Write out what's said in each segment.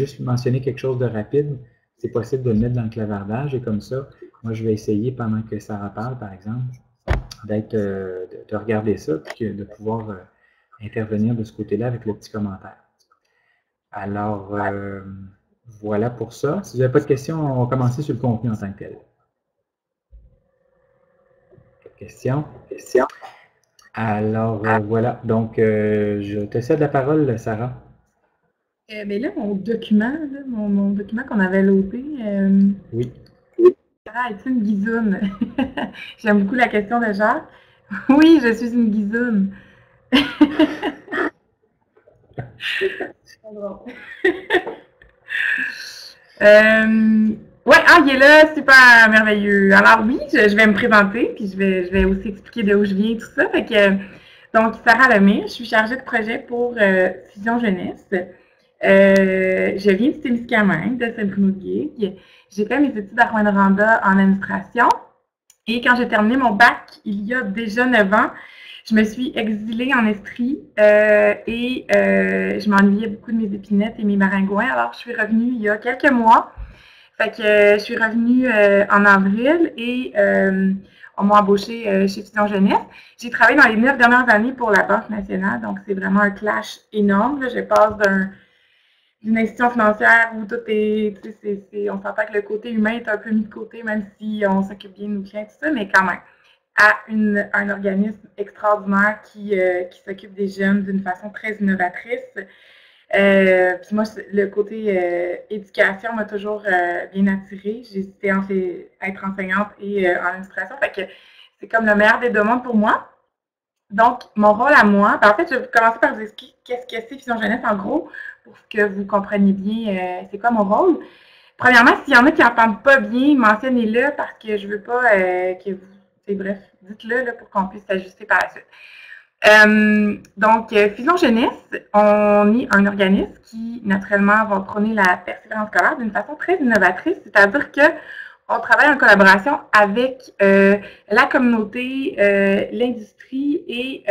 juste mentionner quelque chose de rapide, c'est possible de le mettre dans le clavardage et comme ça, moi je vais essayer pendant que Sarah parle, par exemple, de regarder ça puis de pouvoir intervenir de ce côté-là avec le petit commentaire. Alors, voilà pour ça. Si vous n'avez pas de questions, on va commencer sur le contenu en tant que tel. Questions? Alors, voilà. Donc, je te cède la parole, Sarah. Mais là, mon document qu'on avait loadé, oui. Sarah, es-tu une guizoune? J'aime beaucoup la question de Jacques. Oui, je suis une guizoune. Ouais, il est là, super merveilleux. Alors oui, je vais me présenter, puis je vais aussi expliquer de où je viens, tout ça. Fait que, donc, Sarah Lemire, je suis chargée de projet pour Fusion Jeunesse. Je viens du Témiscamingue, de Saint-Bruno-de-Guigue. J'ai fait mes études à Rouyn-Noranda en administration. Et quand j'ai terminé mon bac, il y a déjà 9 ans, je me suis exilée en Estrie et je m'ennuyais beaucoup de mes épinettes et mes maringouins. Alors, je suis revenue il y a quelques mois. Fait que je suis revenue en avril et on m'a embauchée chez Fusion Jeunesse. J'ai travaillé dans les 9 dernières années pour la Banque nationale, donc c'est vraiment un clash énorme. Là. Je passe d'une institution financière où tout est, on s'entend que le côté humain est un peu mis de côté, même si on s'occupe bien de nos clients, tout ça, mais quand même, à un organisme extraordinaire qui s'occupe des jeunes d'une façon très innovatrice. Puis moi, le côté éducation m'a toujours bien attirée. J'ai hésité entre être enseignante et en administration. Fait que c'est comme le meilleur des deux mondes pour moi. Donc, mon rôle à moi, en fait, je vais commencer par vous expliquer qu'est-ce que c'est Fusion Jeunesse en gros, pour que vous compreniez bien c'est quoi mon rôle. Premièrement, s'il y en a qui n'entendent pas bien, mentionnez-le parce que je ne veux pas que vous... Bref, dites-le là, pour qu'on puisse s'ajuster par la suite. Donc, Fusion Jeunesse, on est un organisme qui, naturellement, va prôner la persévérance scolaire d'une façon très innovatrice, c'est-à-dire que on travaille en collaboration avec la communauté, l'industrie et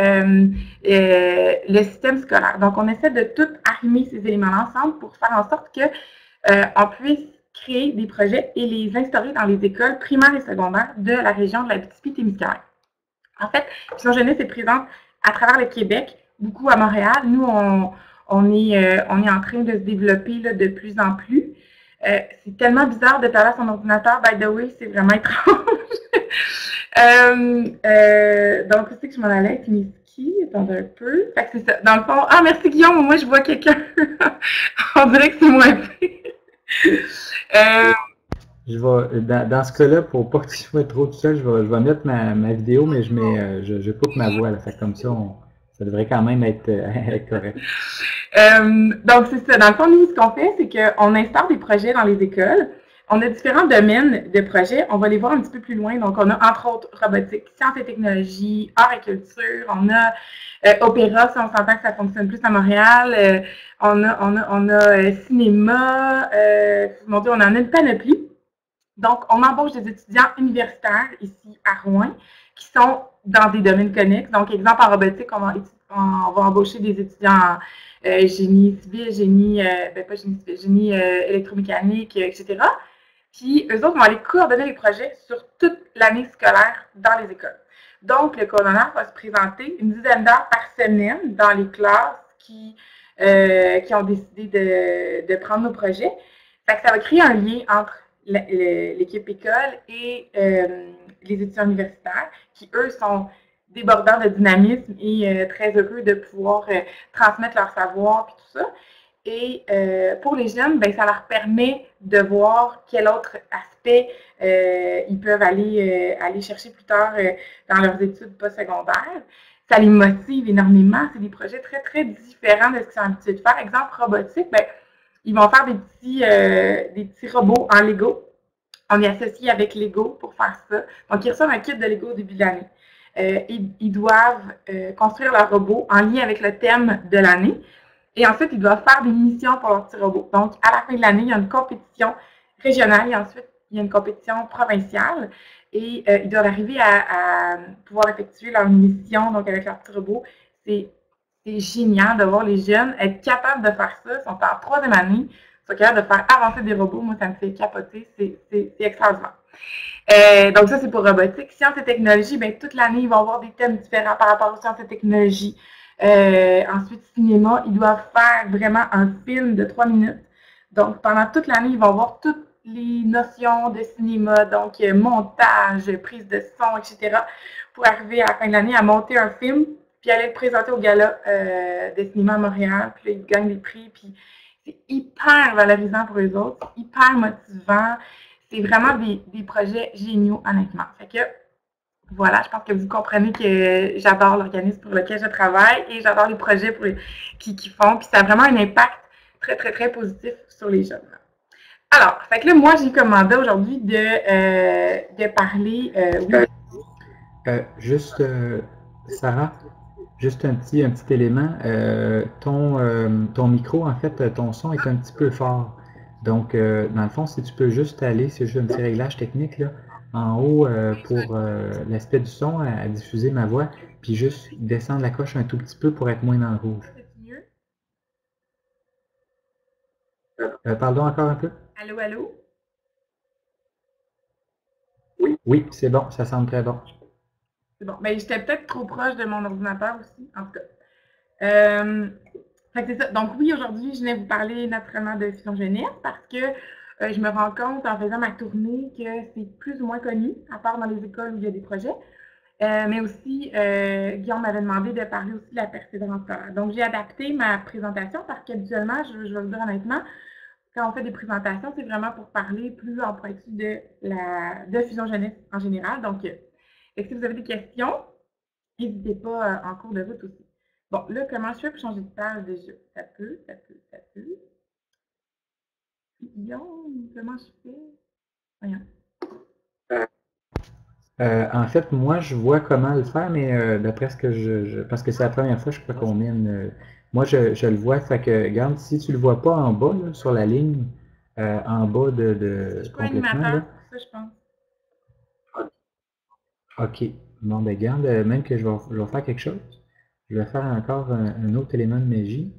le système scolaire. Donc, on essaie de tout arrimer ces éléments ensemble pour faire en sorte qu'on puisse créer des projets et les instaurer dans les écoles primaires et secondaires de la région de l'Abitibi-Témiscamingue. En fait, Fusion Jeunesse est présente à travers le Québec, beaucoup à Montréal. Nous, on est en train de se développer là, de plus en plus. C'est tellement bizarre de parler à son ordinateur, by the way, c'est vraiment étrange. Donc, c'est que je m'en allais avec mes skis, attendez un peu. Fait que c'est ça. Dans le fond, merci Guillaume, moi je vois quelqu'un. On dirait que c'est moins pire. Je vais, dans ce cas-là, pour pas que tu sois trop tout seul, je vais mettre ma vidéo, mais je coupe ma voix. Là, fait comme ça, ça devrait quand même être correct. Donc, c'est ça. Dans le fond, nous, ce qu'on fait, c'est qu'on instaure des projets dans les écoles. On a différents domaines de projets. On va les voir un petit peu plus loin. Donc, on a entre autres robotique, sciences et technologies, art et culture. On a opéra, si on s'entend que ça fonctionne plus à Montréal. On a cinéma. Mon Dieu, on en a une panoplie. Donc, on embauche des étudiants universitaires ici à Rouen qui sont dans des domaines connexes. Donc, exemple, en robotique, on va embaucher des étudiants en génie civil, génie électromécanique, etc. Puis, eux autres vont aller coordonner les projets sur toute l'année scolaire dans les écoles. Donc, le coordonnateur va se présenter une dizaine d'heures par semaine dans les classes qui ont décidé de prendre nos projets. Fait que ça va créer un lien entre l'équipe école et les étudiants universitaires qui, eux, sont débordants de dynamisme et très heureux de pouvoir transmettre leur savoir et tout ça. Et pour les jeunes, ben, ça leur permet de voir quel autre aspect ils peuvent aller chercher plus tard dans leurs études postsecondaires. Ça les motive énormément. C'est des projets très, très différents de ce qu'ils sont habitués de faire. Exemple, robotique, ben, ils vont faire des petits robots en Lego. On est associé avec Lego pour faire ça. Donc, ils reçoivent un kit de Lego au début de l'année. Ils doivent construire leur robot en lien avec le thème de l'année. Et ensuite, ils doivent faire des missions pour leur petit robot. Donc, à la fin de l'année, il y a une compétition régionale et ensuite, il y a une compétition provinciale. Et ils doivent arriver à pouvoir effectuer leur mission donc avec leur petit robot. C'est génial de voir les jeunes être capables de faire ça. Ils sont en 3e année, sont capables de faire avancer des robots. Moi, ça me fait capoter. C'est extraordinaire. Donc, ça, c'est pour robotique. Sciences et technologies, bien, toute l'année, il va y avoir des thèmes différents par rapport aux sciences et technologies. Ensuite, cinéma, ils doivent faire vraiment un film de 3 minutes. Donc, pendant toute l'année, ils vont avoir toutes les notions de cinéma, donc montage, prise de son, etc., pour arriver à la fin de l'année à monter un film, puis aller le présenter au gala de cinéma à Montréal, puis là, ils gagnent des prix, puis c'est hyper valorisant pour eux autres, c'est hyper motivant. C'est vraiment des projets géniaux, honnêtement. Fait que, voilà, je pense que vous comprenez que j'adore l'organisme pour lequel je travaille et j'adore les projets qui font. Puis ça a vraiment un impact très, très, très positif sur les jeunes. Alors, fait que là, moi, j'ai commandé aujourd'hui de parler. Juste, Sarah, juste un petit élément. Ton micro, en fait, ton son est un petit peu fort. Donc, dans le fond, si tu peux juste aller, c'est juste un petit réglage technique, là, en haut pour l'aspect du son, à diffuser ma voix, puis juste descendre la coche un tout petit peu pour être moins dans le rouge. C'est mieux? Pardon, encore un peu? Allô, allô? Oui, c'est bon, ça semble très bon. C'est bon. Ben, j'étais peut-être trop proche de mon ordinateur aussi, en tout cas. Fait que c'est ça. Donc oui, aujourd'hui, je venais vous parler naturellement de Fusion Jeunesse parce que je me rends compte en faisant ma tournée que c'est plus ou moins connu, à part dans les écoles où il y a des projets. Mais aussi, Guillaume m'avait demandé de parler aussi de la persévérance scolaire. Donc, j'ai adapté ma présentation parce qu'habituellement, je vais vous dire honnêtement, quand on fait des présentations, c'est vraiment pour parler plus en pointu de Fusion Jeunesse en général. Donc, si vous avez des questions, n'hésitez pas en cours de route aussi. Bon, là, comment je fais pour changer de page déjà? Ça peut. Guillaume, comment je fais? Voyons. En fait, moi, je vois comment le faire, mais d'après ce que parce que c'est la première fois, je crois qu'on mène. Moi, je le vois, fait que, regarde, si tu le vois pas en bas, là, sur la ligne, en bas Je suis pas complètement, animateur, là. c'est ça, je pense. OK. Bon, ben, regarde, même que je vais faire quelque chose. Je vais faire encore un autre élément de magie.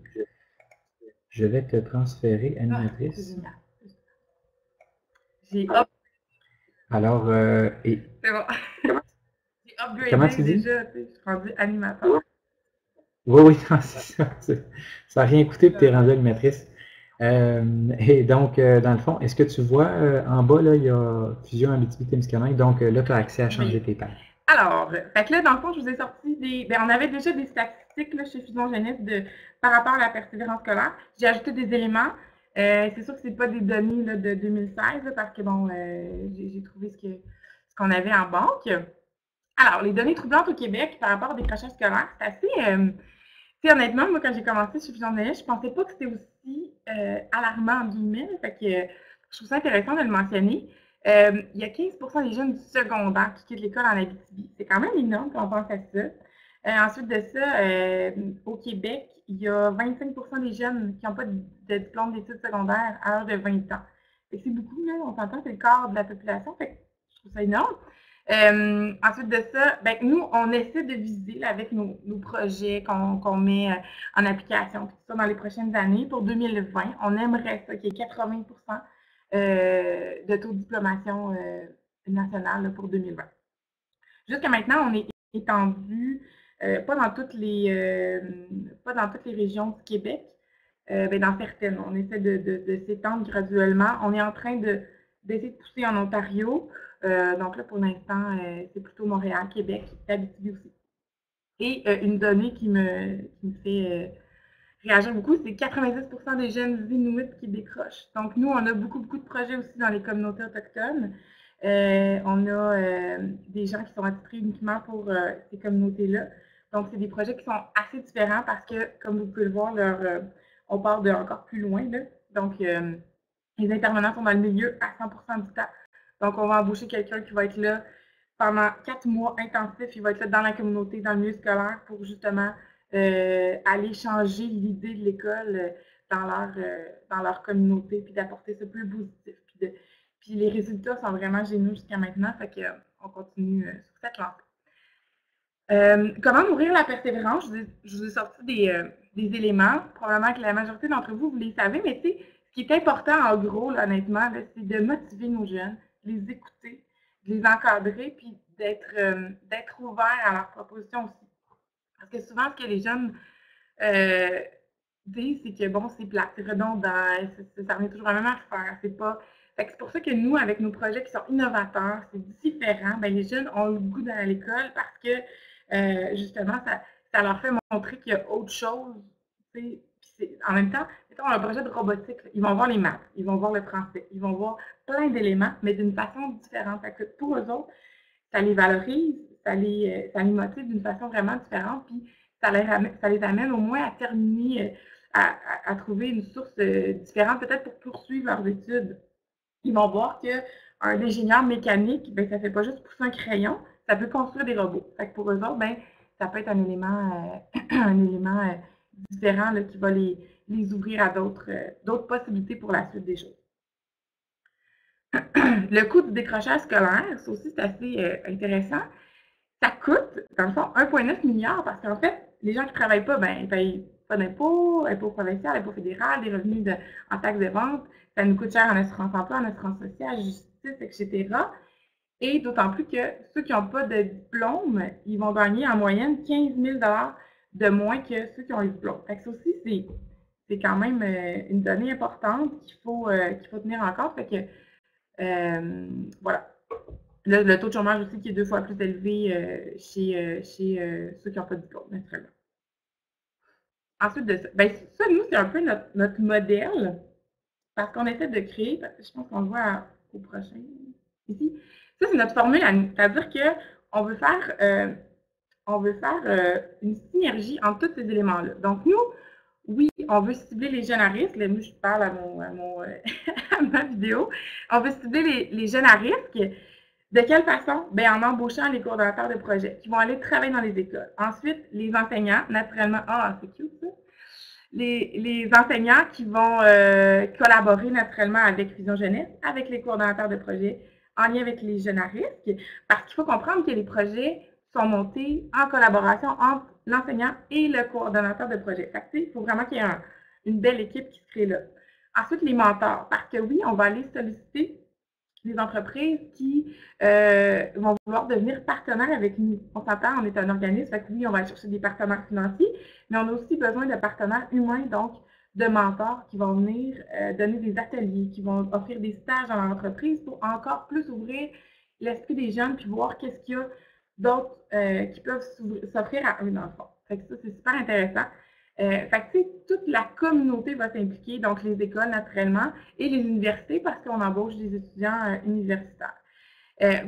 Je vais te transférer C'est animatrice. génial. J'ai up. Alors, et C'est bon. J'ai comment upgradé tu dis? déjà, tu sais, je suis rendu animateur. Oui, oui, non, c'est ça. Ça n'a rien coûté pour t'es rendu animatrice. Et donc, dans le fond, est-ce que tu vois en bas, là, il y a Fusion Abitibi-Témiscamingue, donc là, tu as accès à changer tes pages. Alors, fait que là, dans le fond, je vous ai sorti on avait déjà des statistiques là, chez Fusion Jeunesse par rapport à la persévérance scolaire. J'ai ajouté des éléments. C'est sûr que ce n'est pas des données là, de 2016 là, parce que bon, j'ai trouvé ce qu'on avait en banque. Alors, les données troublantes au Québec par rapport au décrochage scolaire, c'est assez. Honnêtement, moi, quand j'ai commencé chez Fusion Jeunesse, je ne pensais pas que c'était aussi alarmant, en guillemets. Fait que je trouve ça intéressant de le mentionner. Il y a 15% des jeunes du secondaire qui quittent l'école en Abitibi. C'est quand même énorme quand on pense à ça. Ensuite de ça, au Québec, il y a 25% des jeunes qui n'ont pas de diplôme d'études secondaires à l'âge de 20 ans. C'est beaucoup, là, on s'entend, c'est le quart de la population. Fait que je trouve ça énorme. Ensuite de ça, ben, nous, on essaie de viser là, avec nos projets qu'on met en application tout ça dans les prochaines années. Pour 2020, on aimerait ça qu'il y ait 80% de taux de diplomation nationale là, pour 2020. Jusqu'à maintenant, on est étendu pas dans toutes les régions du Québec, ben, dans certaines. On essaie de s'étendre graduellement. On est en train d'essayer de pousser en Ontario. Donc là, pour l'instant, c'est plutôt Montréal, Québec, Abitibi aussi. Et une donnée qui me fait réagir beaucoup, c'est 90% des jeunes Inuits qui décrochent. Donc nous, on a beaucoup de projets aussi dans les communautés autochtones. On a des gens qui sont attitrés uniquement pour ces communautés-là. Donc, c'est des projets qui sont assez différents parce que, comme vous pouvez le voir, on part de encore plus loin. Là. Donc, les intervenants sont dans le milieu à 100% du temps. Donc, on va embaucher quelqu'un qui va être là pendant 4 mois intensifs. Il va être là dans la communauté, dans le milieu scolaire pour justement aller changer l'idée de l'école dans leur communauté puis d'apporter ça plus positif. Puis les résultats sont vraiment géniaux jusqu'à maintenant. Fait qu'on continue sur cette lancée. Comment nourrir la persévérance? Je vous ai sorti des éléments. Probablement que la majorité d'entre vous, vous les savez, mais tu sais, ce qui est important, en gros, là, honnêtement, c'est de motiver nos jeunes, les écouter, de les encadrer, puis d'être ouverts à leurs propositions aussi. Parce que souvent, ce que les jeunes disent, c'est que bon, c'est plate, c'est redondant, ça revient toujours à la même affaire, c'est pas... Fait que c'est pour ça que nous, avec nos projets qui sont innovateurs, c'est différent, ben les jeunes ont le goût d'aller à l'école parce que, justement, ça leur fait montrer qu'il y a autre chose, tu sais. En même temps, mettons un projet de robotique, ils vont voir les maths, ils vont voir le français, ils vont voir plein d'éléments, mais d'une façon différente. Fait que pour eux autres, ça les valorise, ça les motive d'une façon vraiment différente, puis ça les amène au moins à terminer, à trouver une source différente, peut-être pour poursuivre leurs études. Ils vont voir qu'un ingénieur mécanique, ben, ça ne fait pas juste pousser un crayon, ça peut construire des robots. Fait que pour eux autres, ben, ça peut être un élément, différent là, qui va les ouvrir à d'autres possibilités pour la suite des choses. Le coût du décrochage scolaire, ça aussi, c'est assez intéressant. Ça coûte, dans le fond, 1,9 milliard parce qu'en fait, les gens qui ne travaillent pas, ben, ils ne payent pas d'impôts, impôts provinciaux, impôts fédéral, des revenus en taxes de vente. Ça nous coûte cher en assurance emploi, en assurance sociale, justice, etc. Et d'autant plus que ceux qui n'ont pas de diplôme, ils vont gagner en moyenne 15 000 de moins que ceux qui ont le diplôme. Fait que ça aussi, c'est quand même une donnée importante qu'il faut tenir en compte. Fait que, voilà. Le taux de chômage aussi qui est 2 fois plus élevé chez ceux qui n'ont pas de diplôme, naturellement. Ensuite de ça, ben ça, nous, c'est un peu notre modèle, parce qu'on essaie de créer, je pense qu'on le voit au prochain, ici. Ça, c'est notre formule à nous. C'est-à-dire qu'on veut faire, une synergie entre tous ces éléments-là. Donc, nous, oui, on veut cibler les jeunes à risque. Là, moi, je parle à ma vidéo. On veut cibler les jeunes à risque. De quelle façon? Bien, en embauchant les coordonnateurs de projet qui vont aller travailler dans les écoles. Ensuite, les enseignants, naturellement, c'est cute ça. Les enseignants qui vont collaborer naturellement avec Vision Jeunesse, avec les coordonnateurs de projet, en lien avec les jeunes à risque, parce qu'il faut comprendre que les projets sont montés en collaboration entre l'enseignant et le coordonnateur de projet. Fait que, il faut vraiment qu'il y ait une belle équipe qui se crée là. Ensuite, les mentors, parce que oui, on va aller solliciter des entreprises qui vont vouloir devenir partenaires avec nous. On s'entend, on est un organisme, fait que oui, on va aller chercher des partenaires financiers, mais on a aussi besoin de partenaires humains, donc de mentors qui vont venir donner des ateliers, qui vont offrir des stages dans l'entreprise pour encore plus ouvrir l'esprit des jeunes puis voir qu'est-ce qu'il y a d'autres qui peuvent s'offrir à eux dans le fond. Fait que ça, c'est super intéressant. Fait que, tu sais, toute la communauté va s'impliquer, donc les écoles naturellement et les universités parce qu'on embauche des étudiants universitaires.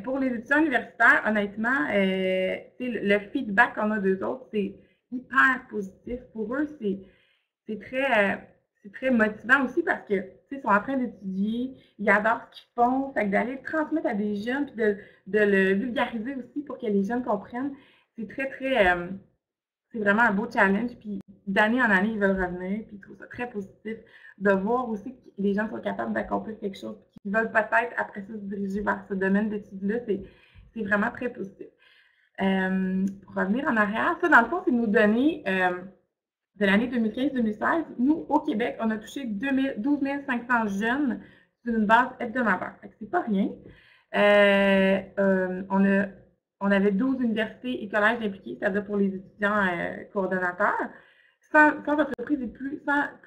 Pour les étudiants universitaires, honnêtement, le feedback qu'on a d'eux autres, c'est hyper positif. Pour eux, c'est très motivant aussi parce que ils sont en train d'étudier, ils adorent ce qu'ils font, fait que d'aller le transmettre à des jeunes puis de le vulgariser aussi pour que les jeunes comprennent, c'est c'est vraiment un beau challenge, puis d'année en année, ils veulent revenir, puis je trouve ça très positif de voir aussi que les gens sont capables d'accomplir quelque chose, puis qu'ils veulent peut-être après ça se diriger vers ce domaine d'études-là, c'est vraiment très positif. Pour revenir en arrière, ça, dans le fond, c'est nos données de l'année 2015-2016. Nous, au Québec, on a touché 12 500 jeunes sur une base hebdomadaire. Fait que c'est pas rien. On avait 12 universités et collèges impliqués, c'est-à-dire pour les étudiants coordonnateurs. 100 entreprises et plus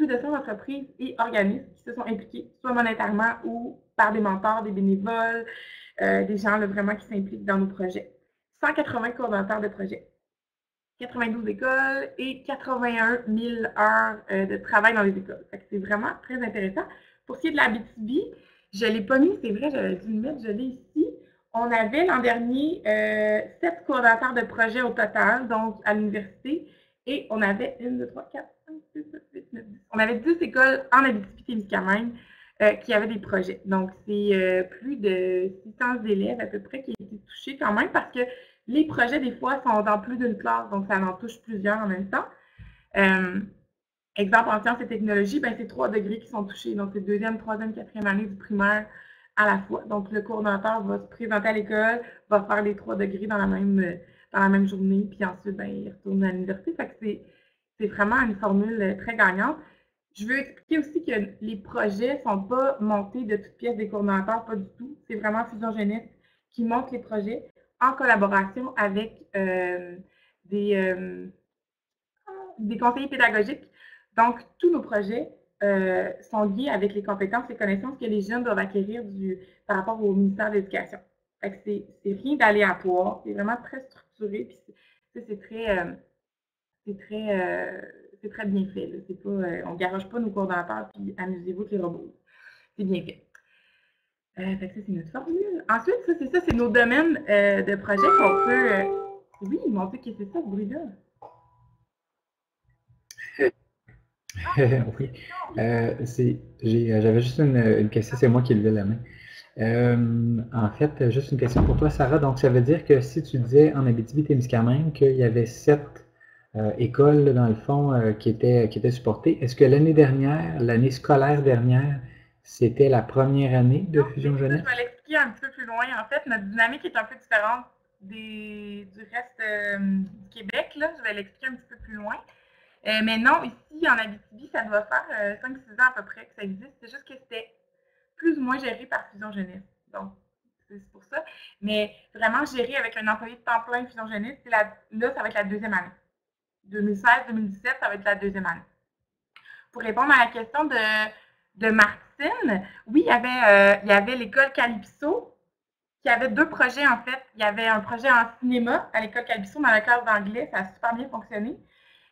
de 100 entreprises et organismes qui se sont impliqués, soit monétairement ou par des mentors, des bénévoles, des gens là, vraiment qui s'impliquent dans nos projets. 180 coordonnateurs de projets, 92 écoles et 81 000 heures de travail dans les écoles. C'est vraiment très intéressant. Pour ce qui est de la BTB, je ne l'ai pas mis, c'est vrai, j'avais dû le mettre, je l'ai ici. On avait l'an dernier 7 coordonnateurs de projets au total, donc à l'université, et on avait 1, 2, 3, 4, 5, 6, 7, 8, 9, 10. On avait 10 écoles en Abitibi-Témiscamingue qui avaient des projets. Donc, c'est plus de 600 élèves à peu près qui ont été touchés quand même parce que les projets, des fois, sont dans plus d'une classe, donc ça en touche plusieurs en même temps. Exemple, en sciences et technologies, ben, c'est 3 degrés qui sont touchés. Donc, c'est 2e, 3e, 4e année du primaire à la fois. Donc, le coordonnateur va se présenter à l'école, va faire les 3 degrés dans la même journée, puis ensuite, ben, il retourne à l'université. Fait que c'est vraiment une formule très gagnante. Je veux expliquer aussi que les projets ne sont pas montés de toutes pièces des coordonnateurs, pas du tout. C'est vraiment Fusion Jeunesse qui monte les projets en collaboration avec des conseillers pédagogiques. Donc, tous nos projets sont liés avec les compétences et connaissances que les jeunes doivent acquérir par rapport au ministère de l'Éducation. C'est rien d'aléatoire, c'est vraiment très structuré, puis c'est très bien fait. Pas, on ne garage pas nos coordonnateurs, puis amusez-vous avec les robots. C'est bien fait. Fait que ça, c'est notre formule. Ensuite, c'est nos domaines de projet qu'on peut... Oui, mon Dieu, qu'est-ce que c'est ça, ce bruit-là? Oui. J'avais juste une question, c'est moi qui levais la main. En fait, juste une question pour toi, Sarah. Donc, ça veut dire que si tu disais en Abitibi-Témiscamingue qu'il y avait 7 écoles, là, dans le fond, qui étaient supportées, est-ce que l'année dernière, l'année scolaire dernière, c'était la première année de Fusion Jeunesse? Je vais l'expliquer un petit peu plus loin. En fait, notre dynamique est un peu différente du reste du Québec. Là. Je vais l'expliquer un petit peu plus loin. Mais non, ici, en Abitibi, ça doit faire 5-6 ans à peu près que ça existe. C'est juste que c'était plus ou moins géré par Fusion Jeunesse. Donc, c'est pour ça. Mais vraiment géré avec un employé de temps plein Fusion Jeunesse, là, ça va être la deuxième année. 2016-2017, ça va être la deuxième année. Pour répondre à la question de Martine, oui, il y avait l'école Calypso, qui avait 2 projets en fait. Il y avait un projet en cinéma à l'école Calypso dans la classe d'anglais, ça a super bien fonctionné,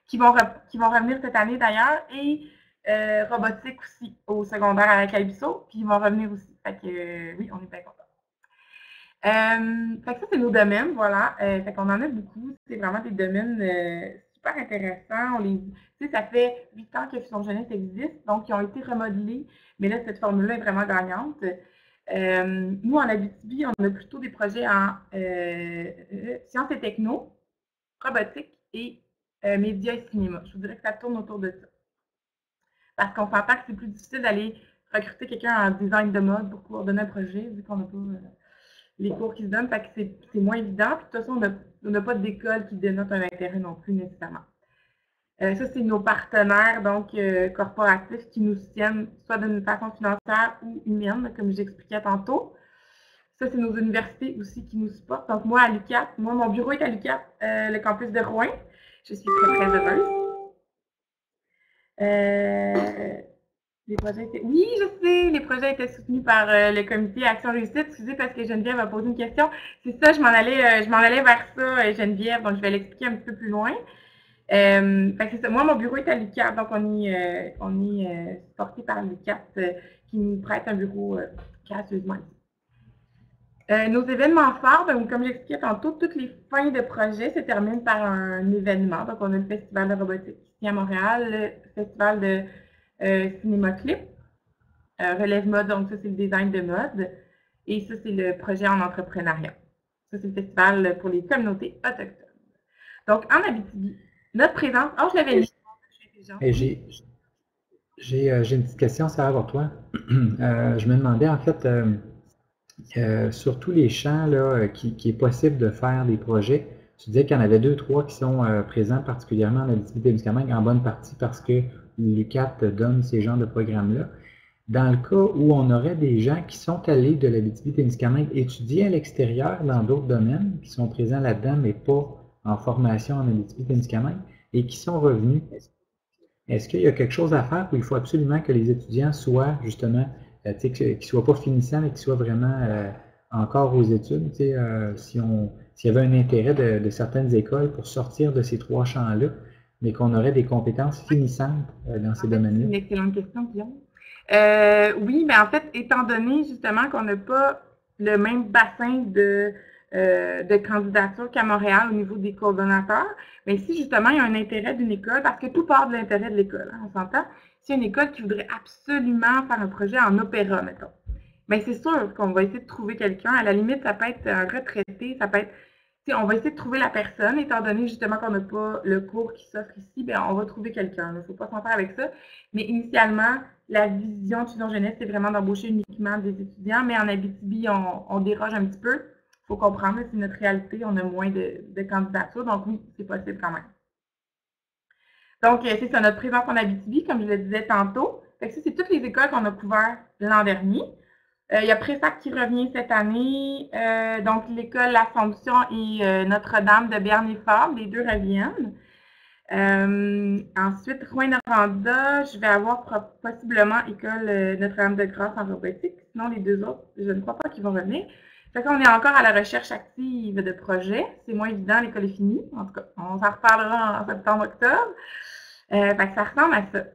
qui vont revenir cette année d'ailleurs, et robotique aussi au secondaire à la Calypso, puis ils vont revenir aussi. Fait que oui, on est bien contents. Fait que ça, c'est nos domaines, voilà. Fait qu'on en a beaucoup. C'est vraiment des domaines super intéressants. Ça fait 8 ans que Fusion Jeunesse existe, donc ils ont été remodelés, mais là, cette formule-là est vraiment gagnante. Nous, en Abitibi, on a plutôt des projets en sciences et techno, robotique et médias et cinéma. Je vous dirais que ça tourne autour de ça. Parce qu'on s'entend que c'est plus difficile d'aller recruter quelqu'un en design de mode pour pouvoir donner un projet, vu qu'on n'a pas les cours qui se donnent, fait que c'est moins évident. Puis, de toute façon, on n'a pas d'école qui dénote un intérêt non plus nécessairement. Ça, c'est nos partenaires donc corporatifs qui nous soutiennent soit d'une façon financière ou humaine, comme j'expliquais tantôt. Ça, c'est nos universités aussi qui nous supportent. Donc, moi, à l'UQAP, mon bureau est à l'UQAP, le campus de Rouen. Je suis très, très heureuse. Les projets étaient... Oui, je sais, les projets étaient soutenus par le comité Action Réussite. Excusez parce que Geneviève a posé une question. C'est ça, je m'en allais vers ça, Geneviève, donc je vais l'expliquer un petit peu plus loin. C'est ça. Moi, mon bureau est à l'UQAP, donc on est supporté par l'UQAP qui nous prête un bureau gracieusement. Nos événements forts, donc, comme j'expliquais tantôt, toutes les fins de projet se terminent par un événement. Donc, on a le Festival de robotique ici à Montréal, le Festival de cinéma clip, Relève mode, donc ça, c'est le design de mode. Et ça, c'est le projet en entrepreneuriat. Ça, c'est le festival pour les communautés autochtones. Donc, en Abitibi, notre présence... Oh, je l'avais mis. J'ai une petite question, Sarah, pour toi. Je me demandais, en fait, sur tous les champs là, qui est possible de faire des projets, tu disais qu'il y en avait 2-3 qui sont présents particulièrement en Abitibi-Témiscamingue, en bonne partie parce que l'UQAP donne ces genres de programmes-là. Dans le cas où on aurait des gens qui sont allés de l'Abitibi-Témiscamingue étudier à l'extérieur dans d'autres domaines, qui sont présents là-dedans, mais pas en formation en Abitibi-Témiscamingue, et qui sont revenus, est-ce qu'il y a quelque chose à faire où il faut absolument que les étudiants soient justement, qu'ils ne soient pas finissants, mais qu'ils soient vraiment encore aux études? S'il y avait un intérêt de certaines écoles pour sortir de ces 3 champs-là, mais qu'on aurait des compétences finissantes dans ces domaines-là? C'est une excellente question, Guillaume. Oui, mais en fait, étant donné justement qu'on n'a pas le même bassin de candidature qu'à Montréal au niveau des coordonnateurs, mais si justement il y a un intérêt d'une école, parce que tout part de l'intérêt de l'école, hein, on s'entend, s'il y a une école qui voudrait absolument faire un projet en opéra, mettons, bien c'est sûr qu'on va essayer de trouver quelqu'un, à la limite, ça peut être un retraité, ça peut être... On va essayer de trouver la personne, étant donné justement qu'on n'a pas le cours qui s'offre ici, bien, on va trouver quelqu'un. Il ne faut pas s'en faire avec ça. Mais initialement, la vision de Fusion Jeunesse, c'est vraiment d'embaucher uniquement des étudiants. Mais en Abitibi, on déroge un petit peu. Il faut comprendre, c'est notre réalité. On a moins de candidatures. Donc oui, c'est possible quand même. Donc, c'est ça, notre présence en Abitibi, comme je le disais tantôt. Fait que ça, c'est toutes les écoles qu'on a couvertes l'an dernier. Il y a Pressac qui revient cette année. Donc, l'école L'Assomption et Notre-Dame de Berne-et-Fabre, les deux reviennent. Ensuite, Rouyn-Noranda, je vais avoir possiblement école Notre-Dame-de-Grâce en robotique. Sinon, les deux autres, je ne crois pas qu'ils vont revenir. Fait qu'on est encore à la recherche active de projets. C'est moins évident, l'école est finie. En tout cas, on s'en reparlera en septembre-octobre. Fait que ça ressemble à ça.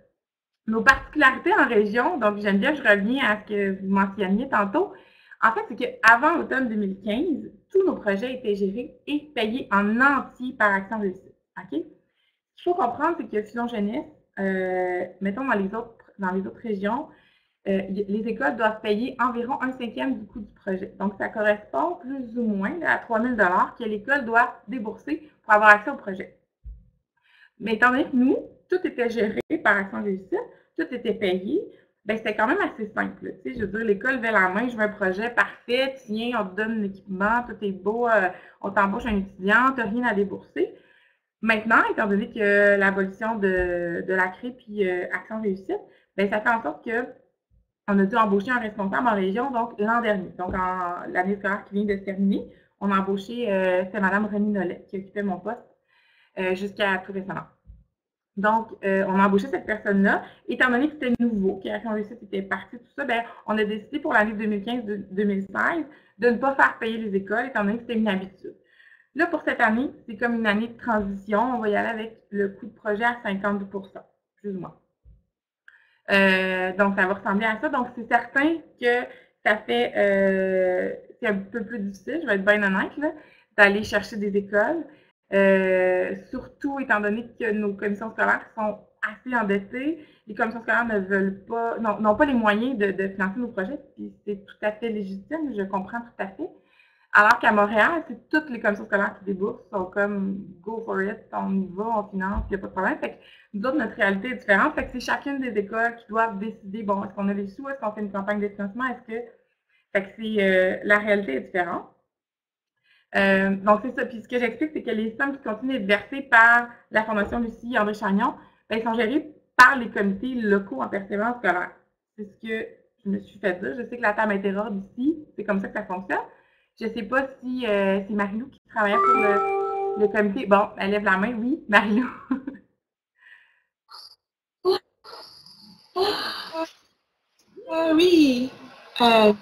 Nos particularités en région, donc Geneviève, je reviens à ce que vous mentionniez tantôt. En fait, c'est qu'avant l'automne 2015, tous nos projets étaient gérés et payés en entier par Action Réussite. OK? Ce qu'il faut comprendre, c'est que Fusion Jeunesse, mettons dans les autres régions, les écoles doivent payer environ 1/5 du coût du projet. Donc, ça correspond plus ou moins à 3 000 $ que l'école doit débourser pour avoir accès au projet. Mais étant donné que nous, tout était géré par Action Réussite, tout était payé, ben c'était quand même assez simple. Tu sais, je veux dire, l'école levait la main, je veux un projet parfait, tiens, on te donne l'équipement, tout est beau, on t'embauche un étudiant, tu n'as rien à débourser. Maintenant, étant donné que l'abolition de la CRE puis Action Réussite, ben ça fait en sorte que on a dû embaucher un responsable en région, donc l'an dernier. Donc, l'année scolaire qui vient de se terminer, on a embauché, c'est Mme René Nollet qui occupait mon poste jusqu'à tout récemment. Donc, on a embauché cette personne-là. Étant donné que c'était nouveau, qu'Action Réussite était partie, tout ça, ben, on a décidé pour l'année 2015-2016 de ne pas faire payer les écoles, étant donné que c'était une habitude. Là, pour cette année, c'est comme une année de transition. On va y aller avec le coût de projet à 50 %, plus ou moins. Donc, ça va ressembler à ça. Donc, c'est certain que ça fait, c'est un peu plus difficile, je vais être bien honnête, d'aller chercher des écoles. Surtout étant donné que nos commissions scolaires sont assez endettées. Les commissions scolaires ne veulent pas, n'ont pas les moyens de financer nos projets, puis c'est tout à fait légitime, je comprends tout à fait. Alors qu'à Montréal, c'est toutes les commissions scolaires qui déboursent, sont comme go for it, on y va, on finance, il n'y a pas de problème. Fait que nous autres, notre réalité est différente. Fait que c'est chacune des écoles qui doivent décider, bon, est-ce qu'on a les sous, est-ce qu'on fait une campagne de financement, est-ce que. Fait que c'est la réalité est différente. Donc, c'est ça. Puis ce que j'explique, c'est que les sommes qui continuent d'être versées par la Fondation Lucie et André Chagnon, ben, sont gérées par les comités locaux en persévérance scolaire. C'est ce que je me suis fait dire. Je sais que la table interordre ici, c'est comme ça que ça fonctionne. Je ne sais pas si c'est Marie-Lou qui travaillait pour le comité. Bon, elle lève la main, oui, Marie-Lou. Oui. Euh,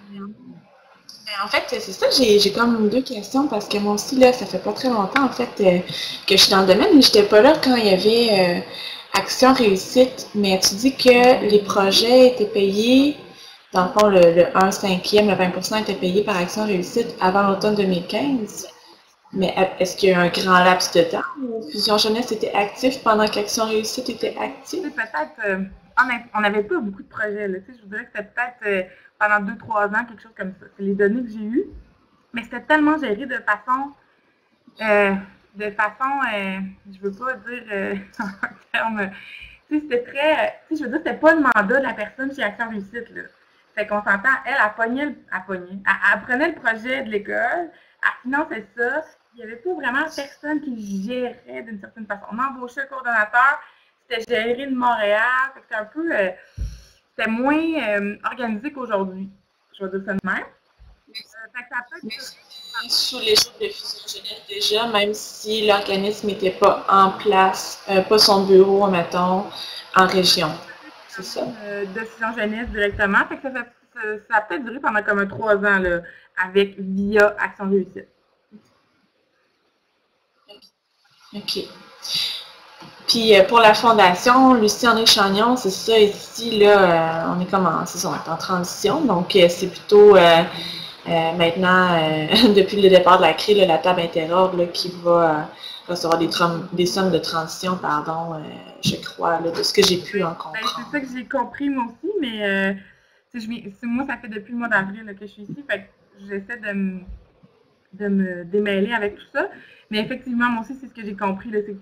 en fait, c'est ça, j'ai comme deux questions parce que moi aussi, là, ça fait pas très longtemps, en fait, que je suis dans le domaine, mais j'étais pas là quand il y avait Action Réussite. Mais tu dis que les projets étaient payés, dans le fond, le 1/5, le 20% était payé par Action Réussite avant l'automne 2015. Mais est-ce qu'il y a un grand laps de temps où Fusion Jeunesse était actif pendant qu'Action Réussite était actif? Peut-être, on n'avait pas beaucoup de projets. Là, je vous dirais que c'était peut-être pendant 2-3 ans, quelque chose comme ça. C'est les données que j'ai eues. Mais c'était tellement géré de façon, je veux pas dire en termes, c'était très, je veux dire, c'était pas le mandat de la personne chez Action Réussite, là. Fait qu'on s'entend, elle prenait le projet de l'école, elle finançait ça, il n'y avait pas vraiment personne qui gérait d'une certaine façon. On embauchait un coordonnateur, c'était géré de Montréal, c'était un peu, c'était moins organisé qu'aujourd'hui. Je vais dire ça de même. Sous l'égide de Fusion Jeunesse déjà, même si l'organisme n'était pas en place, pas son bureau, mettons, en région. C'est ça. De Fusion Jeunesse directement. Fait que ça a peut-être duré pendant comme 3 ans là, via Action Réussite. OK. Puis pour la fondation, Lucie André Chagnon, c'est ça, ici, là, on est comme en transition, donc c'est plutôt maintenant, depuis le départ de la CRE, là, la table interordre qui va recevoir des sommes de transition, pardon, je crois, là, de ce que j'ai pu en comprendre. Ben, c'est ça que j'ai compris moi aussi, mais moi, ça fait depuis le mois d'avril que je suis ici, fait que j'essaie de me démêler avec tout ça. Mais effectivement, moi aussi, c'est ce que j'ai compris, c'est que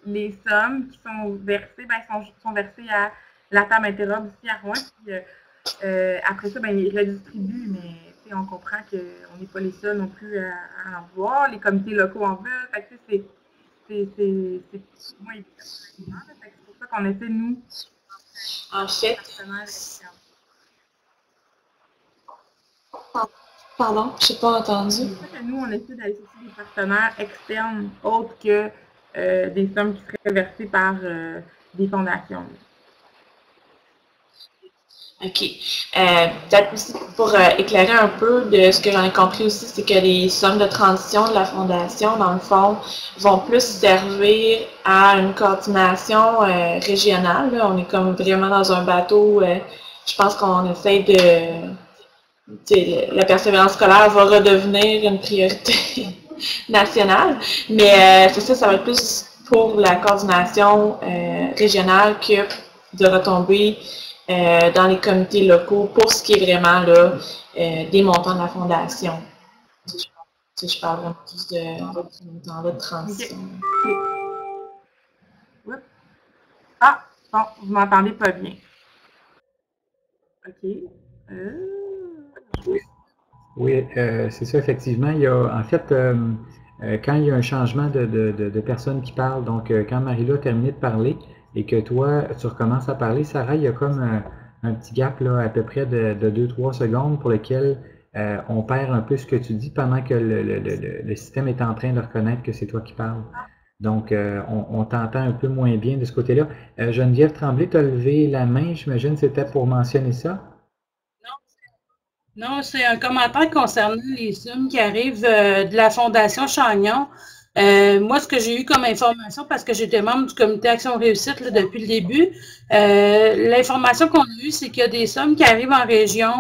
les sommes qui sont versées, ben, sont versées à la table interordre ici à Rouen, puis après ça, ben, ils redistribuent, mais on comprend qu'on n'est pas les seuls non plus à en voir. Les comités locaux en veulent. Fait que c'est moins évident. C'est pour qu'on essaie, nous, En fait, partenaires externes. pardon, je n'ai pas entendu. C'est ça que nous, on essaie d'aller chercher des partenaires externes autres que des sommes qui seraient versées par des fondations. OK. Peut-être aussi pour éclairer un peu de ce que j'en ai compris aussi, c'est que les sommes de transition de la Fondation, dans le fond, vont plus servir à une coordination régionale. Là. On est comme vraiment dans un bateau. Je pense qu'on essaie de... La persévérance scolaire va redevenir une priorité nationale, mais c'est ça, ça va être plus pour la coordination régionale que de retomber dans les comités locaux pour ce qui est vraiment là, des montants de la Fondation. Je parle vraiment plus de montant de transition. Okay. Ah, bon, vous m'entendez pas bien. OK. Oui, c'est ça, effectivement. Il y a, en fait, quand il y a un changement de personnes qui parlent, donc quand Marie-Lou a terminé de parler et que toi, tu recommences à parler, Sarah, il y a comme un petit gap là, à peu près de 2-3 secondes pour lequel on perd un peu ce que tu dis pendant que le système est en train de reconnaître que c'est toi qui parles. Donc, on t'entend un peu moins bien de ce côté-là. Geneviève Tremblay, tu as levé la main, j'imagine, c'était pour mentionner ça? Non, c'est un commentaire concernant les sommes qui arrivent de la Fondation Chagnon. Moi, ce que j'ai eu comme information, parce que j'étais membre du comité Action Réussite là, depuis le début, l'information qu'on a eue, c'est qu'il y a des sommes qui arrivent en région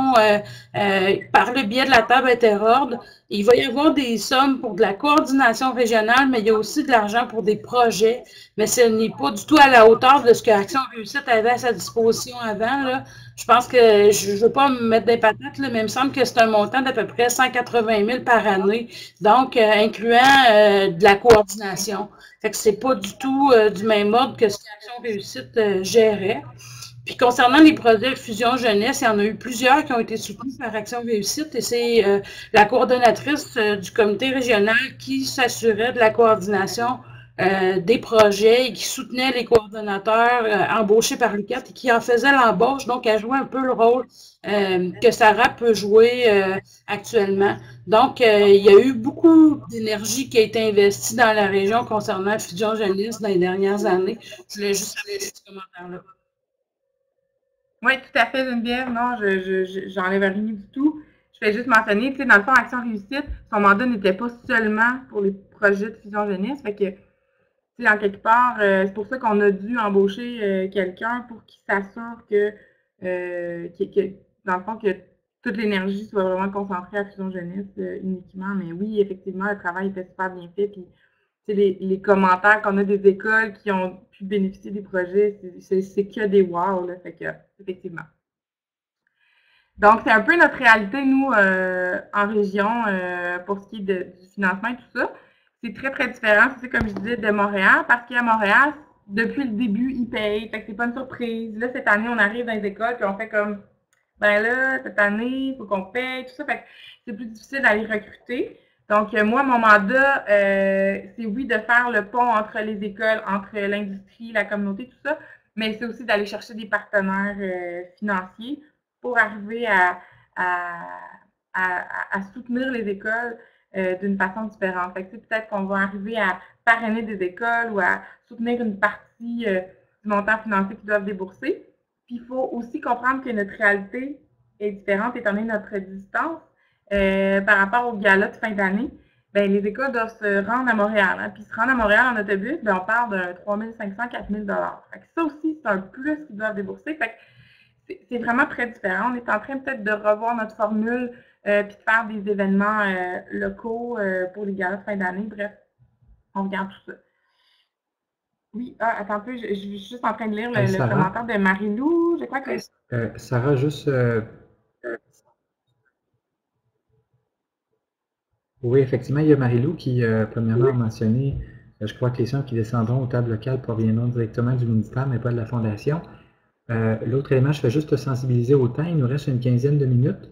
par le biais de la table interordre. Il va y avoir des sommes pour de la coordination régionale, mais il y a aussi de l'argent pour des projets, mais ce n'est pas du tout à la hauteur de ce que Action Réussite avait à sa disposition avant. Là. Je pense que je ne veux pas me mettre des patates, là, mais il me semble que c'est un montant d'à peu près 180 000 par année, donc incluant de la coordination. Fait que c'est pas du tout du même ordre que ce qu'Action Réussite gérait. Puis concernant les projets Fusion Jeunesse, il y en a eu plusieurs qui ont été soutenus par Action Réussite et c'est la coordonnatrice du comité régional qui s'assurait de la coordination des projets et qui soutenait les coordonnateurs embauchés par l'UQAT et qui en faisait l'embauche. Donc, elle jouait un peu le rôle que Sarah peut jouer actuellement. Donc, il y a eu beaucoup d'énergie qui a été investie dans la région concernant Fusion Jeunesse dans les dernières années. Je voulais juste saluer ce commentaire-là. Oui, tout à fait, Geneviève. Non, j'enlève rien du tout. Je vais juste mentionner, tu sais, dans le fond, Action Réussite, son mandat n'était pas seulement pour les projets de Fusion Jeunesse. Fait que, tu sais, en quelque part, c'est pour ça qu'on a dû embaucher quelqu'un pour qu'il s'assure que, dans le fond, que toute l'énergie soit vraiment concentrée à Fusion Jeunesse uniquement. Mais oui, effectivement, le travail était super bien fait. Puis, les commentaires qu'on a des écoles qui ont pu bénéficier des projets, c'est que des wow, là, fait que, effectivement. Donc, c'est un peu notre réalité, nous, en région, pour ce qui est du financement et tout ça. C'est très, très différent, c'est comme je disais, de Montréal, parce qu'à Montréal, depuis le début, ils payent, fait que c'est pas une surprise. Là, cette année, on arrive dans les écoles, puis on fait comme, ben là, cette année, il faut qu'on paye, tout ça, fait que c'est plus difficile d'aller recruter. Donc, moi, mon mandat, c'est oui de faire le pont entre les écoles, entre l'industrie, la communauté, tout ça, mais c'est aussi d'aller chercher des partenaires financiers pour arriver à soutenir les écoles d'une façon différente. Fait que peut-être qu'on va arriver à parrainer des écoles ou à soutenir une partie du montant financier qu'ils doivent débourser. Puis, il faut aussi comprendre que notre réalité est différente étant donné notre distance. Par rapport au gala de fin d'année, ben, les écoles doivent se rendre à Montréal. Hein, puis se rendre à Montréal en autobus, ben, on parle de 3 500 4 000 fait que ça aussi, c'est un plus qu'ils doivent débourser. Fait que c'est vraiment très différent. On est en train peut-être de revoir notre formule puis de faire des événements locaux pour les galas de fin d'année. Bref, on regarde tout ça. Oui, attends un peu, je suis juste en train de lire le commentaire de Marie-Lou. Je crois que... Sarah, juste... Oui, effectivement, il y a Marie-Lou qui, premièrement, a mentionné, je crois que les sommes qui descendront aux tables locales proviendront directement du ministère, mais pas de la Fondation. L'autre élément, je fais juste te sensibiliser au temps. Il nous reste une quinzaine de minutes.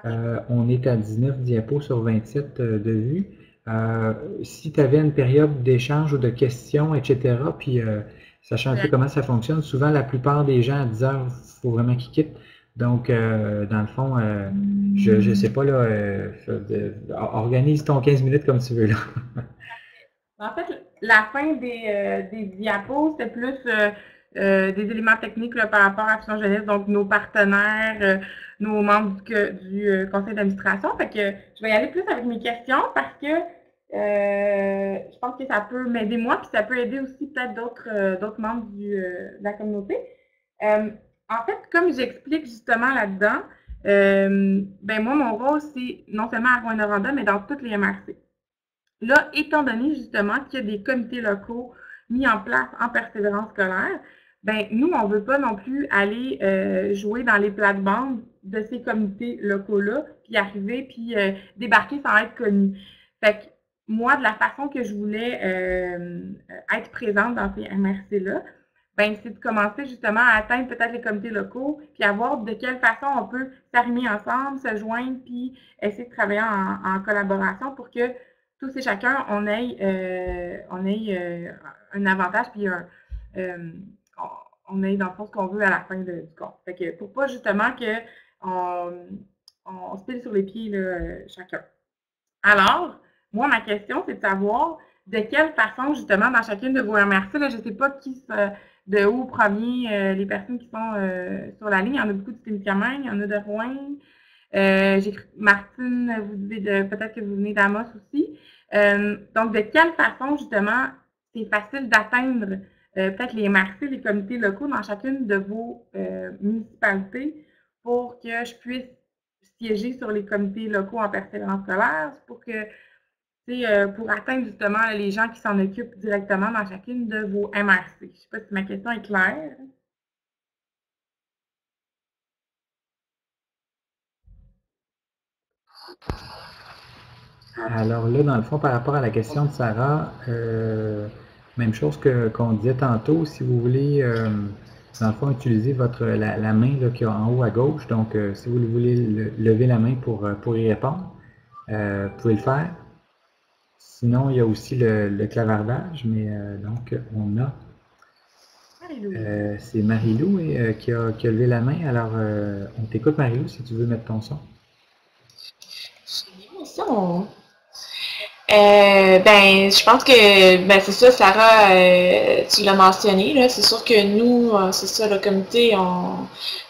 On est à 19 diapos sur 27 de vue. Si tu avais une période d'échange ou de questions, etc., puis sachant un peu comment ça fonctionne. Souvent, la plupart des gens, à 10 heures, il faut vraiment qu'ils quittent. Donc, dans le fond, je ne sais pas, là, organise ton 15 minutes comme tu veux, là. En fait, la fin des diapos, c'était plus des éléments techniques là, par rapport à Action Jeunesse, donc nos partenaires, nos membres du conseil d'administration. Fait que je vais y aller plus avec mes questions parce que je pense que ça peut m'aider moi, puis ça peut aider aussi peut-être d'autres membres de la communauté. En fait, comme j'explique justement là-dedans, ben moi, mon rôle, c'est non seulement à Rouyn-Noranda, mais dans toutes les MRC. Là, étant donné justement qu'il y a des comités locaux mis en place en persévérance scolaire, ben nous, on ne veut pas non plus aller jouer dans les plates-bandes de ces comités locaux-là, puis arriver, puis débarquer sans être connu. Fait que moi, de la façon que je voulais être présente dans ces MRC-là, ben c'est de commencer justement à atteindre peut-être les comités locaux, puis à voir de quelle façon on peut s'arrimer ensemble, se joindre, puis essayer de travailler en collaboration pour que tous et chacun, on ait un avantage, puis on ait dans le fond ce qu'on veut à la fin du compte. Fait que pour pas justement qu'on se pile sur les pieds là, chacun. Alors, moi, ma question, c'est de savoir de quelle façon, justement, dans chacune de vos MRC, là, je ne sais pas de où proviennent les personnes qui sont sur la ligne. Il y en a beaucoup de Témiscamingue, il y en a de Rouyn. Martine, vous dites peut-être que vous venez d'Amos aussi. Donc, de quelle façon, justement, c'est facile d'atteindre peut-être les MRC, les comités locaux dans chacune de vos municipalités pour que je puisse siéger sur les comités locaux en persévérance scolaire, pour atteindre justement les gens qui s'en occupent directement dans chacune de vos MRC. Je ne sais pas si ma question est claire. Alors là, dans le fond, par rapport à la question de Sarah, même chose qu'on disait tantôt, si vous voulez, dans le fond, utiliser la main qu'il y a en haut à gauche. Donc, si vous voulez lever la main pour y répondre, vous pouvez le faire. Sinon, il y a aussi le clavardage, mais donc, on a... c'est Marie-Lou qui a levé la main. Alors, on t'écoute, Marie-Lou, si tu veux mettre ton son. J'ai mis mon son. Je pense que c'est ça, Sarah, tu l'as mentionné, là, c'est sûr que nous, c'est ça, le comité, on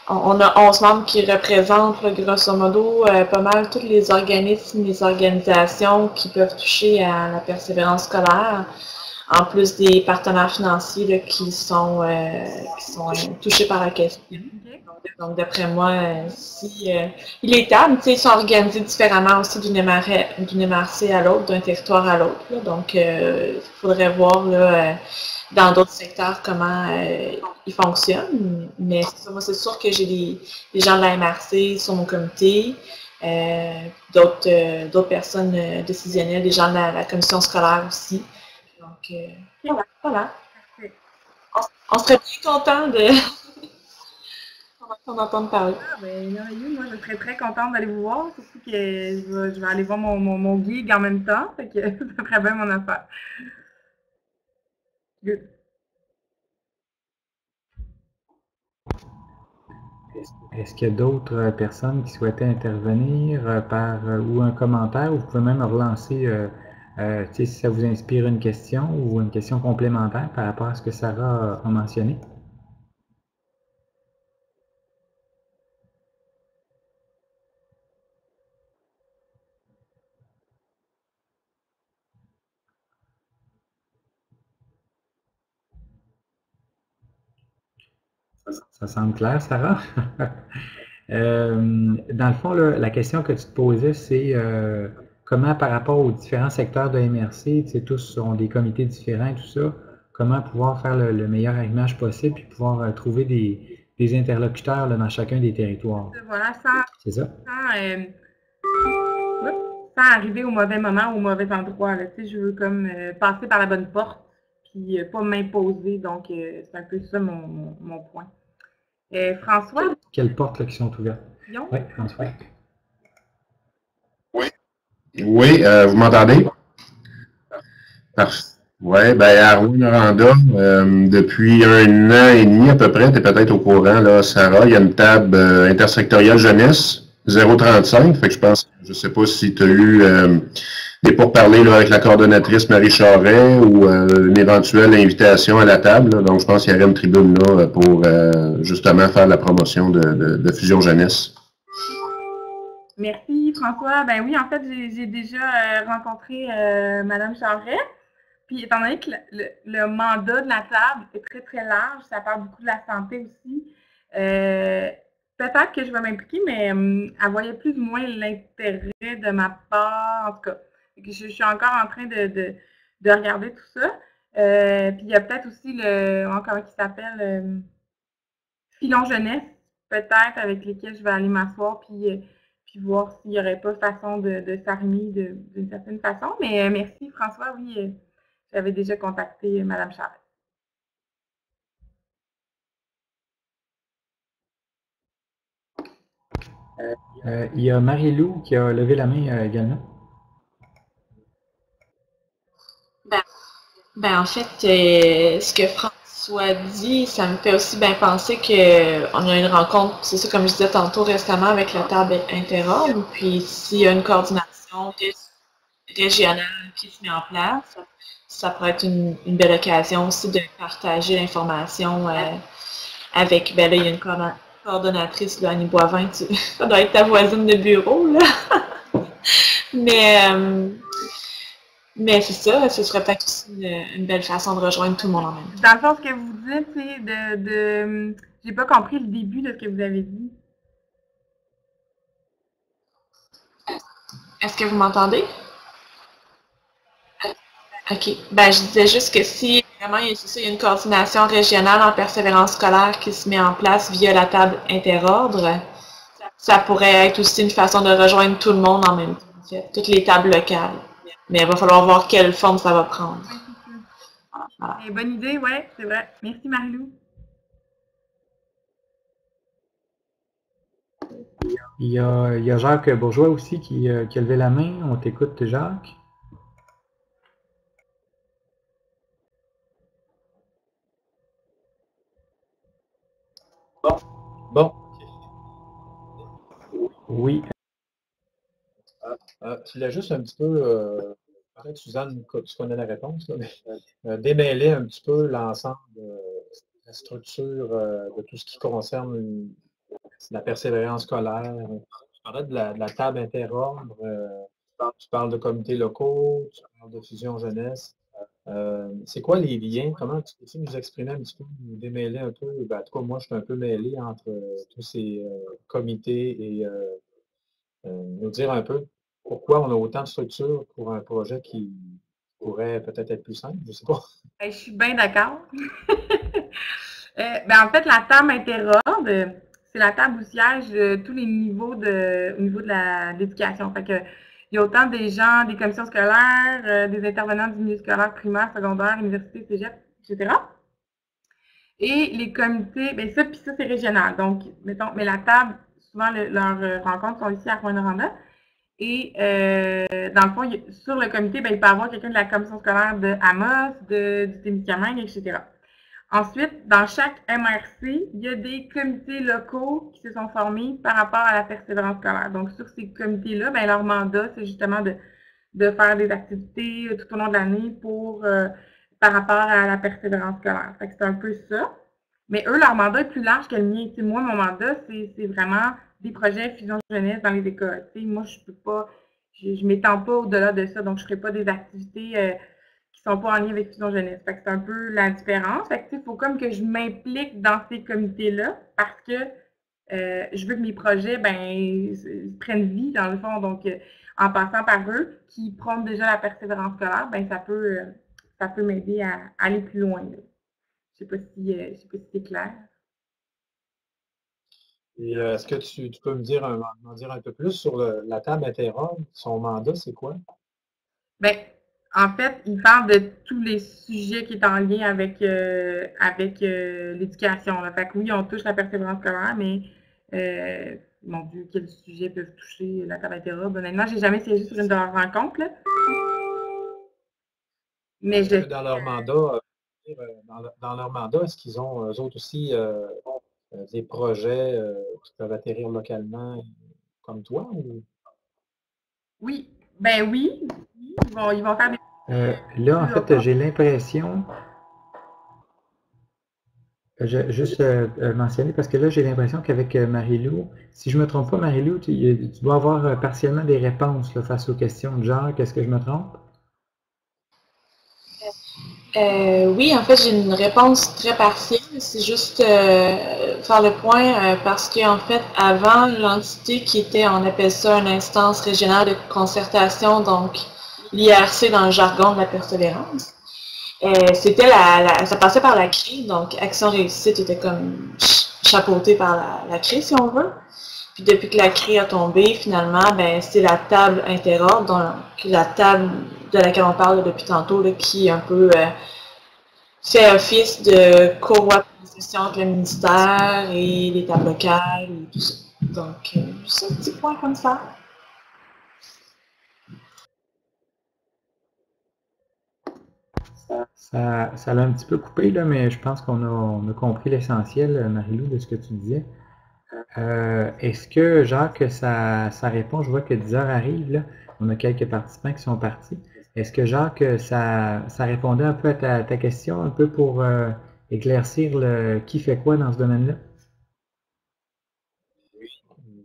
a 11 membres qui représentent, là, grosso modo, pas mal tous les organismes, les organisations qui peuvent toucher à la persévérance scolaire, en plus des partenaires financiers là, qui sont touchés par la question. Donc, d'après moi, il est table, ils sont organisés différemment aussi d'une MRC à l'autre, d'un territoire à l'autre. Donc, il faudrait voir là, dans d'autres secteurs comment ils fonctionnent. Mais moi, c'est sûr que j'ai des gens de la MRC sur mon comité, d'autres personnes décisionnelles, des gens de la commission scolaire aussi. Donc, voilà. On serait bien content de... On entend parler. Moi, je serais très contente d'aller vous voir, surtout que je vais aller voir mon gig en même temps, fait que ça ferait bien mon affaire. Good. Est-ce qu'il y a d'autres personnes qui souhaitaient intervenir ou un commentaire, ou vous pouvez même relancer si ça vous inspire une question ou une question complémentaire par rapport à ce que Sarah a mentionné? Ça semble clair, Sarah? Dans le fond, là, la question que tu te posais, c'est comment par rapport aux différents secteurs de MRC, tous ont des comités différents et tout ça, comment pouvoir faire le meilleur arrimage possible et pouvoir trouver des interlocuteurs là, dans chacun des territoires. Voilà, c'est ça? Sans arriver au mauvais moment ou au mauvais endroit. Là, je veux comme passer par la bonne porte puis pas m'imposer. Donc, c'est un peu ça mon point. François? Quelles portes là, qui sont ouvertes? Oui, François. Oui, vous m'entendez? Oui, ben à Rouen-Noranda, depuis 1 an et demi à peu près, tu es peut-être au courant, là, Sarah, il y a une table intersectorielle jeunesse 035. Fait que je pense, je sais pas si tu as eu des pourparlers là, avec la coordonnatrice Marie Charret ou une éventuelle invitation à la table. Là. Donc, je pense qu'il y aurait une tribune là pour justement faire la promotion de Fusion Jeunesse. Merci, François. Ben oui, en fait, j'ai déjà rencontré Madame Charret. Puis, étant donné que le mandat de la table est très, très large, ça parle beaucoup de la santé aussi, peut-être que je vais m'impliquer, mais elle voyait plus ou moins l'intérêt de ma part, en tout cas. Je suis encore en train de regarder tout ça. Puis, il y a peut-être aussi comment il s'appelle, Filon Jeunesse, peut-être, avec lesquels je vais aller m'asseoir, puis voir s'il n'y aurait pas façon de s'armer d'une certaine façon. Mais merci, François, oui. J'avais déjà contacté Mme Charret. Il y a Marie-Lou qui a levé la main également. En fait, ce que François dit, ça me fait aussi bien penser qu'on a une rencontre, c'est ça comme je disais tantôt récemment, avec la table interhomme. Puis s'il y a une coordination régionale qui se met en place, ça pourrait être une belle occasion aussi de partager l'information avec, ben là, il y a une coordonnatrice, là, Annie Boivin, ça doit être ta voisine de bureau, là. Mais c'est ça, ce serait peut-être aussi une belle façon de rejoindre tout le monde en même temps. Dans le fond, ce que vous dites, c'est j'ai pas compris le début de ce que vous avez dit. Est-ce que vous m'entendez? OK. Ben, je disais juste que si vraiment il y a une coordination régionale en persévérance scolaire qui se met en place via la table interordre, ça pourrait être aussi une façon de rejoindre tout le monde en même temps, en fait, toutes les tables locales. Mais il va falloir voir quelle forme ça va prendre. Voilà. Bonne idée, ouais, c'est vrai. Merci, Marie-Lou. Il y a Jacques Bourgeois aussi qui a levé la main. On t'écoute, Jacques. Bon. Oui. Je voulais juste un petit peu, peut-être Suzanne, tu connais la réponse, là, mais démêler un petit peu l'ensemble de la structure de tout ce qui concerne la persévérance scolaire. Tu parlais de la table interordre, tu parles de comités locaux, tu parles de fusion jeunesse. C'est quoi les liens? Comment tu peux nous exprimer un petit peu, nous démêler un peu? Ben, en tout cas, moi, je suis un peu mêlé entre tous ces comités et nous dire un peu pourquoi on a autant de structures pour un projet qui pourrait peut-être être plus simple, je ne sais pas. Je suis bien d'accord. En fait, la table interordre, c'est la table où siègent tous les niveaux au niveau de l'éducation. Fait que, il y a autant des gens, des commissions scolaires, des intervenants du milieu scolaire primaire, secondaire, université, cégep, etc. Et les comités, bien ça, puis ça, c'est régional. Donc, mettons, mais la table, souvent, leurs rencontres sont ici à Rouyn-Noranda. Et dans le fond, sur le comité, il peut y avoir quelqu'un de la commission scolaire de Amos, du Témiscamingue, etc. Ensuite, dans chaque MRC, il y a des comités locaux qui se sont formés par rapport à la persévérance scolaire. Donc, sur ces comités-là, leur mandat, c'est justement de faire des activités tout au long de l'année par rapport à la persévérance scolaire. Fait que c'est un peu ça. Mais eux, leur mandat est plus large que le mien. T'sais, moi, mon mandat, c'est vraiment des projets fusion jeunesse dans les écoles. T'sais, moi, je peux pas, je m'étends pas au-delà de ça, donc je ferai pas des activités qui sont pas en lien avec fusion jeunesse. Fait que c'est un peu la différence. Fait que il faut comme que je m'implique dans ces comités-là parce que je veux que mes projets prennent vie dans le fond. Donc, en passant par eux, qui prônent déjà la persévérance scolaire, ça peut m'aider à aller plus loin. Là. Je ne sais pas si c'est clair. Et est-ce que tu peux m'en dire un peu plus sur la table interhomme? Son mandat, c'est quoi? Bien, en fait, il parle de tous les sujets qui sont en lien avec l'éducation. Fait que oui, on touche la persévérance scolaire, mais mon Dieu, quels sujets peuvent toucher la table interhomme? Honnêtement, j'ai jamais siégé sur une de leurs rencontres. Là. Mais je... Dans leur mandat, dans leur mandat, est-ce qu'ils ont, eux autres aussi, des projets qui peuvent atterrir localement comme toi? Ou... Oui, ben oui, ils vont faire des... Là, en fait, j'ai l'impression, juste mentionner, parce que là, j'ai l'impression qu'avec Marie-Lou, si je ne me trompe pas, Marie-Lou, tu dois avoir partiellement des réponses là, face aux questions de genre. Est-ce que je me trompe? Oui, en fait, j'ai une réponse très partielle. C'est juste faire le point parce qu'en fait, avant, l'entité qui était, on appelle ça une instance régionale de concertation, donc l'IRC dans le jargon de la persévérance, c'était ça passait par la CRI, donc Action Réussite était comme chapeautée par la CRI, si on veut. Puis depuis que la CRI a tombé, finalement, ben c'est la table interordre, donc la table de laquelle on parle depuis tantôt, là, qui est un peu fait office de coopération entre le ministère et les tables locales et tout ça. Donc, juste un petit point comme ça. Ça l'a un petit peu coupé, là, mais je pense on a compris l'essentiel, Marie-Lou, de ce que tu disais. Est-ce que, Jacques, ça répond? Je vois que 10 heures arrive, là. On a quelques participants qui sont partis. Est-ce que, Jacques, ça répondait un peu à ta question, un peu pour éclaircir qui fait quoi dans ce domaine-là?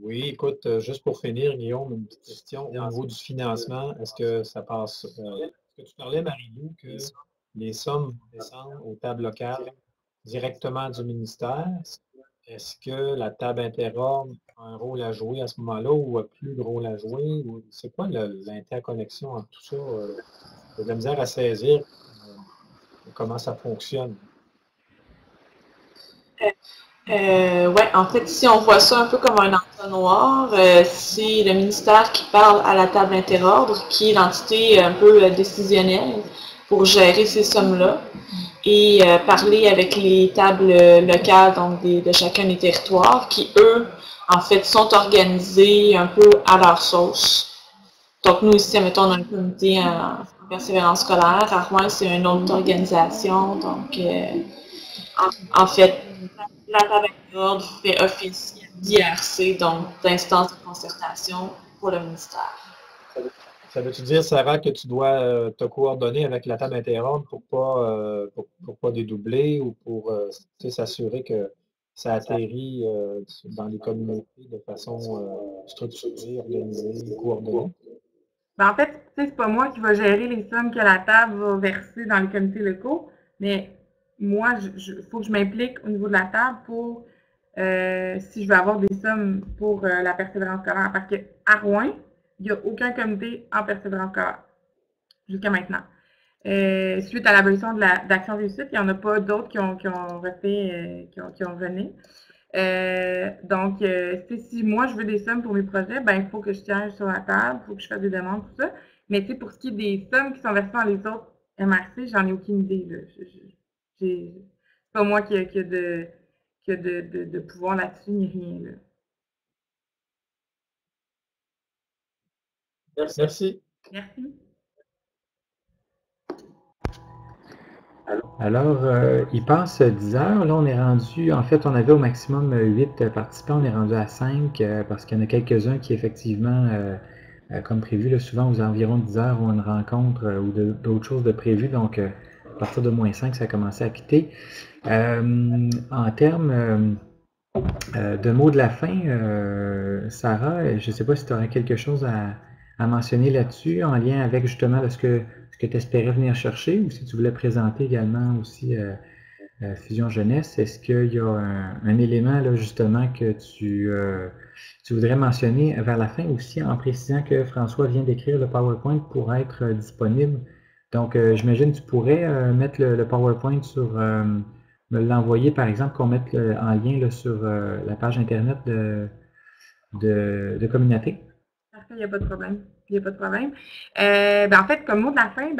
Oui, écoute, juste pour finir, Guillaume, une petite question. Au niveau du financement, est-ce que ça passe... est-ce que tu parlais, Marie-Lou, que les sommes vont descendre aux tables locales directement du ministère? Est-ce que la table interordre a un rôle à jouer à ce moment-là ou a plus de rôle à jouer? C'est quoi l'interconnexion entre tout ça? J'ai de la misère à saisir comment ça fonctionne. Ouais, en fait, si on voit ça un peu comme un entonnoir, c'est le ministère qui parle à la table interordre, qui est l'entité un peu décisionnelle pour gérer ces sommes-là, et parler avec les tables locales, donc de chacun des territoires, qui, eux, en fait, sont organisés un peu à leur sauce. Donc, nous, ici, mettons, on a un comité en persévérance scolaire. À Rouen, c'est une autre organisation. Donc, en fait, la table d'ordre fait office d'IRC, donc d'instance de concertation pour le ministère. Ça veut-tu dire, Sarah, que tu dois te coordonner avec la table interordre pour pas dédoubler ou pour s'assurer que ça atterrit dans les communautés de façon structurée, organisée, coordonnée? Ben, en fait, c'est pas moi qui va gérer les sommes que la table va verser dans les comités locaux, mais moi, il faut que je m'implique au niveau de la table pour si je veux avoir des sommes pour la persévérance scolaire. Parce qu'à Rouen, il n'y a aucun comité en persévérance scolaire jusqu'à maintenant. Suite à l'abolition d'Action Réussite, il n'y en a pas d'autres qui ont refait, qui ont venu. Donc, si moi je veux des sommes pour mes projets, ben il faut que je siège sur la table, il faut que je fasse des demandes, tout ça. Mais pour ce qui est des sommes qui sont versées dans les autres MRC, j'en ai aucune idée. C'est pas moi qui a de pouvoir là-dessus, ni rien. Là. Merci. Merci. Alors, il passe 10 heures. Là, on est rendu, en fait, on avait au maximum 8 participants. On est rendu à 5 parce qu'il y en a quelques-uns qui, effectivement, comme prévu, là, souvent aux environs de 10 heures, ont une rencontre ou d'autres choses de prévues. Donc, à partir de moins 5, ça a commencé à quitter. En termes de mots de la fin, Sarah, je ne sais pas si tu aurais quelque chose à mentionner là-dessus, en lien avec justement ce que tu espérais venir chercher, ou si tu voulais présenter également aussi Fusion Jeunesse. Est-ce qu'il y a un élément là, justement que tu voudrais mentionner vers la fin aussi, en précisant que François vient d'écrire le PowerPoint pour être disponible. Donc, j'imagine que tu pourrais mettre le PowerPoint sur... me l'envoyer, par exemple, qu'on mette en lien là, sur la page Internet de Communauté. Parfait, il n'y a pas de problème. Il n'y a pas de problème. En fait, comme mot de la fin,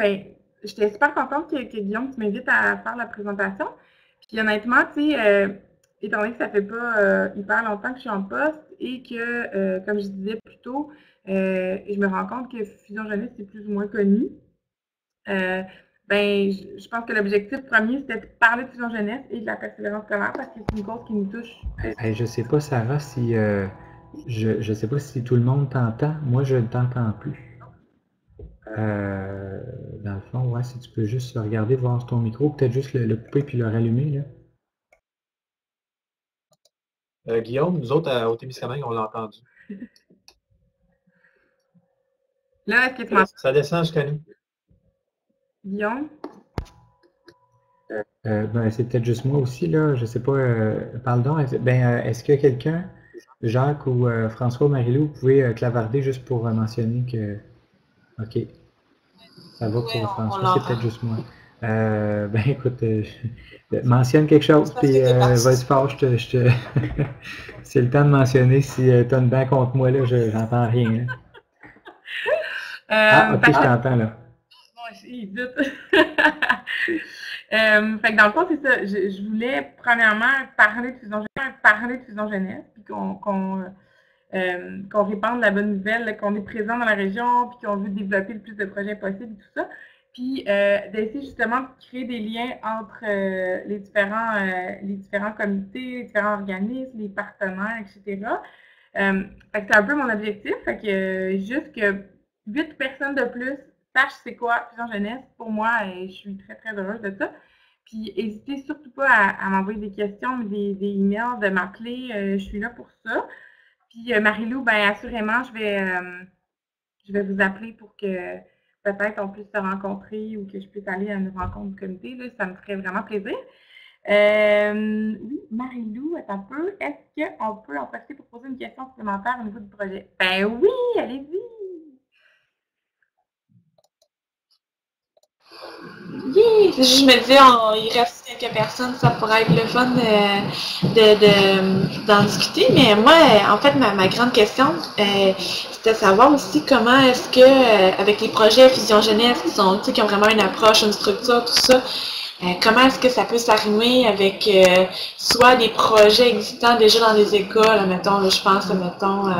j'étais super contente que Guillaume, tu m'invites à faire la présentation. Puis honnêtement, tu sais, étant donné que ça fait pas hyper longtemps que je suis en poste et que, comme je disais plus tôt, je me rends compte que Fusion Jeunesse, c'est plus ou moins connu. ben, je pense que l'objectif premier, c'était de parler de fusion jeunesse et de la persévérance scolaire parce que c'est une cause qui nous touche. Je sais pas, Sarah, si je sais pas si tout le monde t'entend. Moi, je ne t'entends plus. Dans le fond, ouais, si tu peux juste regarder, voir ton micro, peut-être juste le couper puis le rallumer, là. Guillaume, nous autres, au Témiscamingue, on l'a entendu. Là, est-ce que tu m'entends? Ça descend jusqu'à nous. Guillaume? Ben, c'est peut-être juste moi aussi, là. Je sais pas. Pardon. Est-ce que quelqu'un, Jacques ou François ou Marie-Lou, vous pouvez clavarder juste pour mentionner que. OK. Ça va pour François, c'est peut-être juste moi. Ben écoute, mentionne quelque chose, puis vas-y fort, c'est le temps de mentionner si tu as une dent contre moi, là, j'entends rien. Là. OK, je t'entends, là. Bon, il doute. Fait que dans le fond, c'est ça. Je voulais, premièrement, parler de fusion jeunesse, puis qu'on répande la bonne nouvelle, là, qu'on est présent dans la région, puis qu'on veut développer le plus de projets possible, et tout ça. Puis d'essayer justement de créer des liens entre les différents comités, les différents organismes, les partenaires, etc. Fait que c'est un peu mon objectif. Fait que juste que 8 personnes de plus sachent c'est quoi fusion jeunesse, pour moi, je suis très, très heureuse de ça. Puis n'hésitez surtout pas à m'envoyer des questions, des emails, de m'appeler. Je suis là pour ça. Puis Marie-Lou, ben assurément, je vais vous appeler pour que peut-être on puisse se rencontrer ou que je puisse aller à une rencontre du comité. Là, ça me ferait vraiment plaisir. Oui, Marie-Lou, attends un peu. Est-ce qu'on peut en profiter pour poser une question supplémentaire au niveau du projet? Ben oui, allez-y! Oui, je me dis, il reste quelques personnes, ça pourrait être le fun d'en discuter. Mais moi, en fait, ma grande question, c'était de savoir aussi comment est-ce que, avec les projets Fusion Jeunesse qui ont vraiment une approche, une structure, tout ça, comment est-ce que ça peut s'arrimer avec soit des projets existants déjà dans des écoles, mettons, là, je pense, mettons,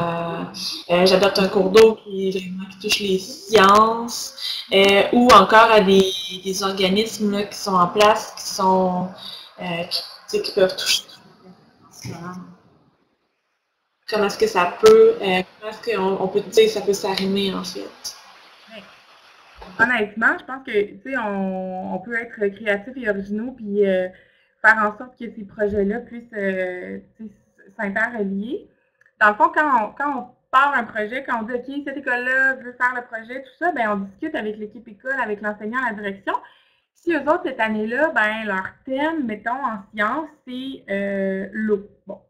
j'adopte un cours d'eau qui touche les sciences, ou encore à des organismes là, qui sont en place, qui peuvent toucher. Comment est-ce que ça peut, comment est-ce qu'on peut dire que ça peut s'arrimer en fait? Honnêtement, je pense que tu sais, on peut être créatif et originaux puis faire en sorte que ces projets-là puissent s'interrelier. Dans le fond, quand on part un projet, quand on dit OK, cette école-là veut faire le projet, tout ça, ben on discute avec l'équipe école, avec l'enseignant, la direction. Si eux autres, cette année-là, ben leur thème, mettons, en sciences, c'est l'eau. Bon.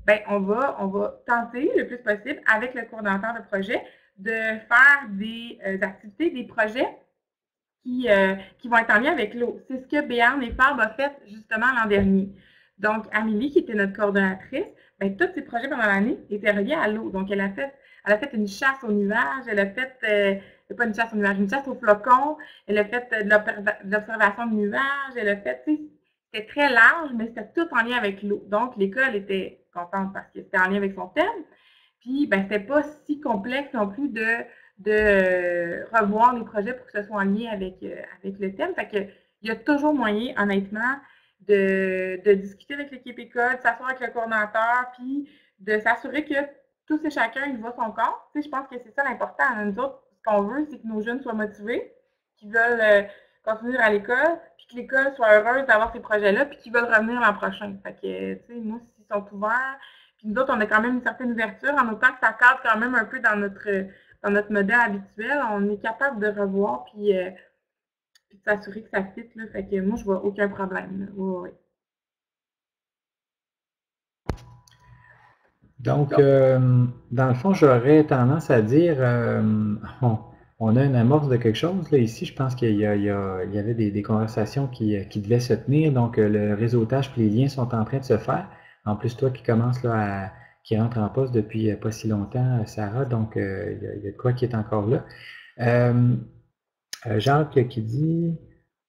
Ben, on va tenter le plus possible avec le coordonnateur de projet de faire des activités, des projets qui vont être en lien avec l'eau. C'est ce que Béarn et Farb a fait justement l'an dernier. Donc, Amélie, qui était notre coordonnatrice, ben, tous ses projets pendant l'année étaient reliés à l'eau. Donc, elle a fait une chasse aux nuages, elle a fait, pas une chasse aux nuages, une chasse aux flocons, elle a fait de l'observation de nuages, elle a fait, tu sais, c'était très large, mais c'était tout en lien avec l'eau. Donc, l'école était contente parce que c'était en lien avec son thème. Puis, ben, c'était pas si complexe non plus de revoir les projets pour que ce soit en lien avec le thème. Fait que, il y a toujours moyen, honnêtement, de discuter avec l'équipe école, de s'asseoir avec le coordonnateur, puis de s'assurer que tous et chacun y voit son corps. Tu sais, je pense que c'est ça l'important. Nous autres, ce qu'on veut, c'est que nos jeunes soient motivés, qu'ils veulent continuer à l'école, puis que l'école soit heureuse d'avoir ces projets-là, puis qu'ils veulent revenir l'an prochain. Fait que, tu sais, nous, s'ils sont ouverts, puis nous autres, on a quand même une certaine ouverture, en autant que ça cadre quand même un peu dans notre modèle habituel, on est capable de revoir, puis de s'assurer que ça fit, là. Fait que moi, je vois aucun problème. Oui. Donc, dans le fond, j'aurais tendance à dire, on a une amorce de quelque chose. Là, ici, je pense qu'il y avait des conversations qui devaient se tenir. Donc, le réseautage et les liens sont en train de se faire. En plus, toi qui commences là, qui rentre en poste depuis pas si longtemps, Sarah, donc il y a de quoi qui est encore là. Jacques qui dit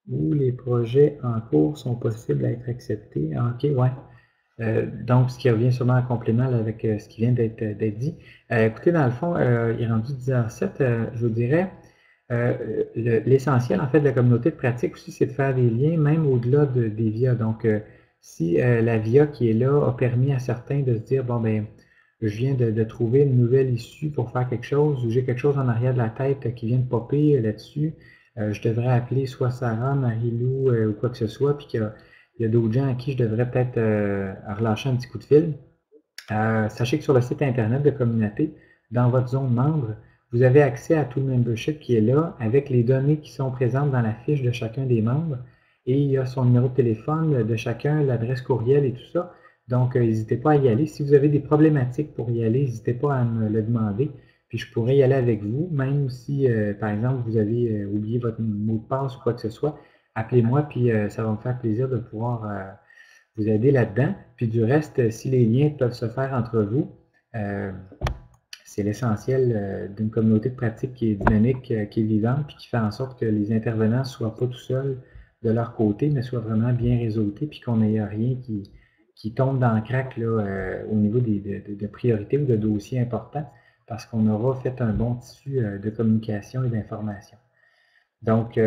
où les projets en cours sont possibles à être acceptés. Ah, OK, ouais. Donc, ce qui revient sûrement en complément là, avec ce qui vient d'être dit. Écoutez, dans le fond, il est rendu 10h07, je vous dirais, L'essentiel, en fait, de la communauté de pratique aussi, c'est de faire des liens, même au-delà des VIA. Donc, si la VIA qui est là a permis à certains de se dire, bon, ben, je viens de trouver une nouvelle issue pour faire quelque chose, ou j'ai quelque chose en arrière de la tête qui vient de popper là-dessus, je devrais appeler soit Sarah, Marie-Lou ou quoi que ce soit, puis qu'il y a d'autres gens à qui je devrais peut-être relâcher un petit coup de fil. Sachez que sur le site Internet de Communauté, dans votre zone membre, vous avez accès à tout le membership qui est là, avec les données qui sont présentes dans la fiche de chacun des membres, et il y a son numéro de téléphone de chacun, l'adresse courriel et tout ça. Donc, n'hésitez pas à y aller. Si vous avez des problématiques pour y aller, n'hésitez pas à me le demander. Puis je pourrais y aller avec vous, même si, par exemple, vous avez oublié votre mot de passe ou quoi que ce soit. Appelez-moi, puis ça va me faire plaisir de pouvoir vous aider là-dedans. Puis du reste, si les liens peuvent se faire entre vous, c'est l'essentiel d'une communauté de pratique qui est dynamique, qui est vivante, puis qui fait en sorte que les intervenants ne soient pas tout seuls de leur côté, mais soient vraiment bien réseautés, puis qu'on n'ait rien qui tombe dans le crack là, au niveau de priorités ou de dossiers importants, parce qu'on aura fait un bon tissu de communication et d'information. Donc,